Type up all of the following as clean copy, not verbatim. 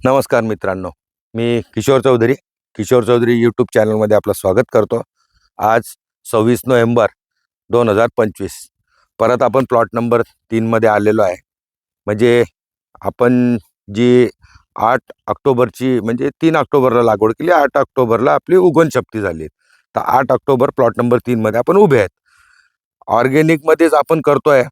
नमस्कार मित्रांनो, मी किशोर चौधरी यूट्यूब चॅनलमध्ये आपलं स्वागत करतो. आज 26 नोव्हेंबर 2025 परत आपण प्लॉट नंबर 3मध्ये आलेलो आहे. म्हणजे आपण जी 8 ऑक्टोबरची म्हणजे 3 ऑक्टोबरला लागवड केली, 8 ऑक्टोबरला आपली उगवण शक्ती झाली. तर 8 ऑक्टोबर प्लॉट नंबर 3मध्ये आपण उभे आहेत. ऑर्गॅनिकमध्येच आपण करतोय.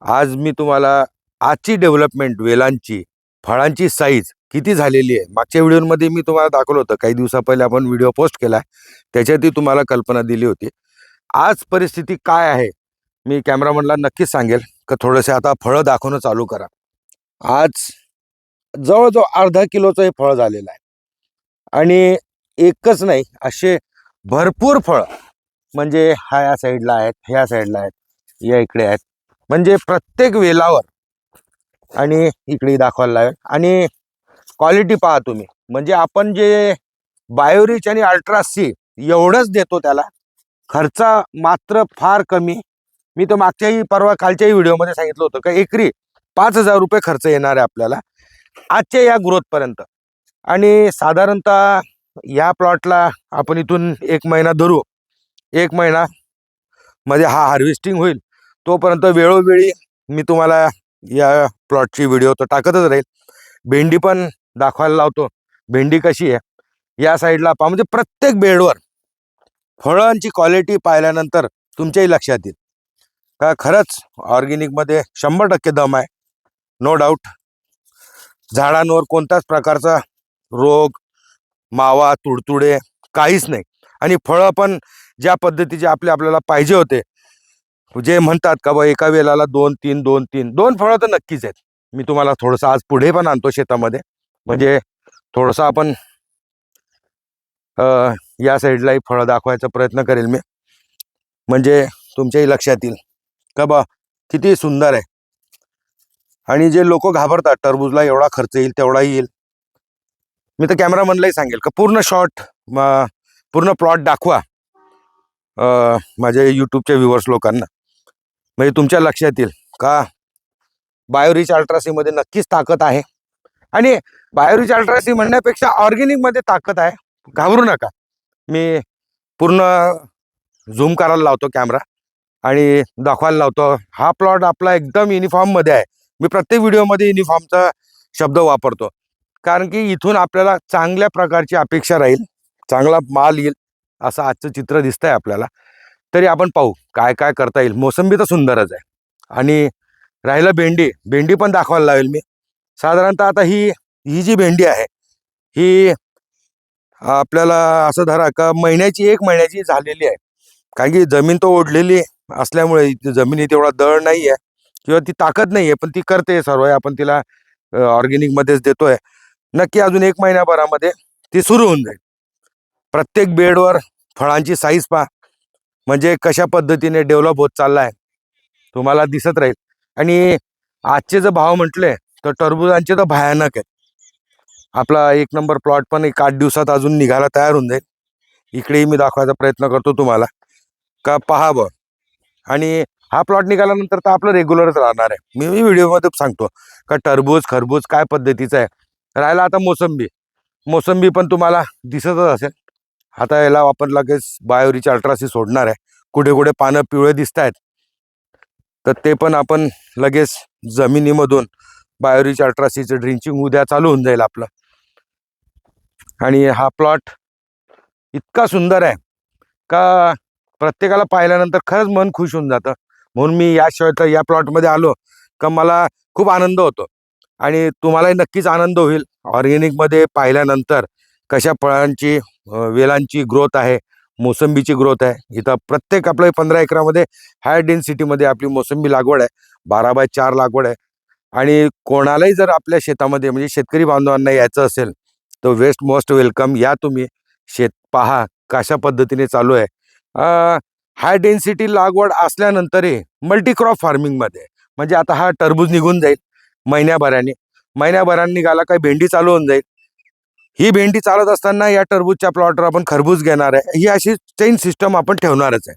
आज मी तुम्हाला आजची डेव्हलपमेंट, वेलांची, फळांची साईज किती झालेली आहे. मागच्या व्हिडिओमध्ये मी तुम्हाला दाखवलं होतं. काही दिवसा पहिले आपण व्हिडिओ पोस्ट केला, त्याच्यातही तुम्हाला कल्पना दिली होती. आज परिस्थिती काय आहे मी कॅमेरामनला नक्कीच सांगेल की थोडेसे आता फळं दाखवणं चालू करा. आज जवळजवळ अर्धा किलोचं हे फळ झालेलं आहे. आणि एकच नाही, असे भरपूर फळं, म्हणजे ह्या साईडला आहेत, ह्या साईडला आहेत, या इकडे आहेत, म्हणजे प्रत्येक वेलावर. आणि इकडे दाखवायला लागेल. आणि क्वालिटी पहा तुम्ही, म्हणजे आपण जे बायोरिच आणि अल्ट्रासी एवढंच देतो, त्याला खर्च मात्र फार कमी. मी तर मागच्याही परवा कालच्याही व्हिडिओमध्ये सांगितलं होतं की एकरी 5,000 रुपये खर्च येणार आहे आपल्याला आजच्या या ग्रोथपर्यंत. आणि साधारणतः या प्लॉटला आपण इथून 1 महिना धरू, 1 महिना मध्ये हा हार्वेस्टिंग होईल. तोपर्यंत वेळोवेळी मी तुम्हाला या प्लॉटची व्हिडिओ तर टाकतच राहील. भेंडी पण दाखवायला लावतो. भेंडी कशी आहे या साईडला पहा, म्हणजे प्रत्येक बेडवर फळांची क्वालिटी पाहिल्यानंतर तुमच्याही लक्षात येईल का खरंच ऑर्गॅनिकमध्ये 100% दम आहे. No doubt. झाडांवर कोणत्याच प्रकारचा रोग, मावा, तुडतुडे काहीच नाही. आणि फळं पण ज्या पद्धतीचे आपल्याला पाहिजे होते, जे म्हणतात का बा एका वेलाला 2 फळं तर नक्कीच आहेत. मी तुम्हाला थोडंसं आज पुढे पण आणतो शेतामध्ये, म्हणजे थोडंसं आपण या साईडलाही फळं दाखवायचा प्रयत्न करेल मी, म्हणजे तुमच्याही लक्षात येईल का बा किती सुंदर आहे. आणि जे लोक घाबरतात टरबूजला एवढा खर्च येईल तेवढा येईल, मी तर कॅमेरामनलाही सांगेल का पूर्ण शॉट, पूर्ण प्लॉट दाखवा माझ्या यूट्यूबच्या व्ह्युअर्स लोकांना, म्हणजे तुमच्या लक्षात येईल का बायोरिच अल्ट्रासीमध्ये नक्कीच ताकद आहे. आणि बायोरिच अल्ट्रासी म्हणण्यापेक्षा ऑर्गॅनिकमध्ये ताकद आहे. घाबरू नका. मी पूर्ण झूम करायला लावतो कॅमेरा आणि दाखवायला लावतो. हा प्लॉट आपला एकदम युनिफॉर्ममध्ये आहे. मी प्रत्येक व्हिडिओमध्ये युनिफॉर्मचा शब्द वापरतो, कारण की इथून आपल्याला चांगल्या प्रकारची अपेक्षा राहील, चांगला माल येईल असं आजचं चित्र दिसतंय आपल्याला. तरी आपण पाहू काय काय करता येईल. मोसंबी तर सुंदरच आहे. आणि राहिलं भेंडी पण दाखवायला लावेल मी. साधारणतः आता ही जी भेंडी आहे ही आपल्याला असं धरा का 1 महिन्याची झालेली आहे. कारण की जमीन तो ओढलेली असल्यामुळे जमिनीत एवढा दळ नाही आहे किंवा ती ताकद नाही आहे, पण ती करते सर्व. आपण तिला ऑर्गॅनिकमध्येच देतोय. नक्की अजून 1 महिन्याभरामध्ये ती सुरू होऊन जाईल. प्रत्येक बेडवर फळांची साईज पहा, म्हणजे कशा पद्धतीने डेव्हलप होत चालला आहे तुम्हाला दिसत राहील. आणि आजचे जर भाव म्हटले तर टरबुजांचे तर भयानक आहेत. आपला 1 नंबर प्लॉट पण 8 दिवसात अजून निघायला तयार होऊन जाईल. इकडेही मी दाखवायचा प्रयत्न करतो तुम्हाला का पहा बघ. आणि हा प्लॉट निघाल्यानंतर तर आपलं रेग्युलरच राहणार आहे. मी व्हिडिओमध्ये सांगतो का खरबूज काय पद्धतीचं आहे. राहिला आता मोसंबी पण तुम्हाला दिसतच असेल. आता याला आपण लगेच बायोरिच अल्ट्रासी सोडणार आहे. कुठे कुठे पानं पिवळे दिसत आहेत, तर ते पण आपण लगेच जमिनीमधून बायोरिच अल्ट्रासीचं ड्रिंचिंग उद्या चालू होऊन जाईल आपलं. आणि हा प्लॉट इतका सुंदर आहे का प्रत्येकाला पाहिल्यानंतर खरंच मन खुश होऊन जातं. म्हणून मी याशिवाय तर या प्लॉटमध्ये आलो का मला खूप आनंद होतो. आणि तुम्हालाही नक्कीच आनंद होईल ऑर्गॅनिकमध्ये पाहिल्यानंतर कशा फळांची, वेलांची ग्रोथ आहे, मोसंबीची ग्रोथ आहे. इथं प्रत्येक आपल्या 15 एकरामध्ये हाय डेन्सिटीमध्ये आपली मोसंबी लागवड आहे. 12x4 लागवड आहे. आणि कोणालाही जर आपल्या शेतामध्ये म्हणजे शेतकरी बांधवांना यायचं असेल तर वेस्ट मोस्ट वेलकम. या तुम्ही शेत पहा कशा पद्धतीने चालू आहे. हाय डेन्सिटी लागवड असल्यानंतरही मल्टीक्रॉप फार्मिंगमध्ये, म्हणजे आता हा टरबूज निघून जाईल महिन्याभराने निघाला काही भेंडी चालू होऊन जाईल. ही भेंडी चालत असताना या टरबूजच्या प्लॉटवर आपण खरबूज घेणार आहे. ही अशी चेन सिस्टम आपण ठेवणारच आहे.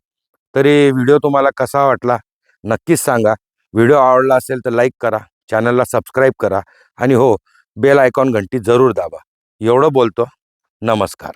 तरी व्हिडिओ तुम्हाला कसा वाटला नक्कीच सांगा. व्हिडिओ आवडला असेल तर लाईक करा, चॅनलला सबस्क्राईब करा. आणि हो, बेल आयकॉन घंटी जरूर दाबा. एवढं बोलतो. नमस्कार.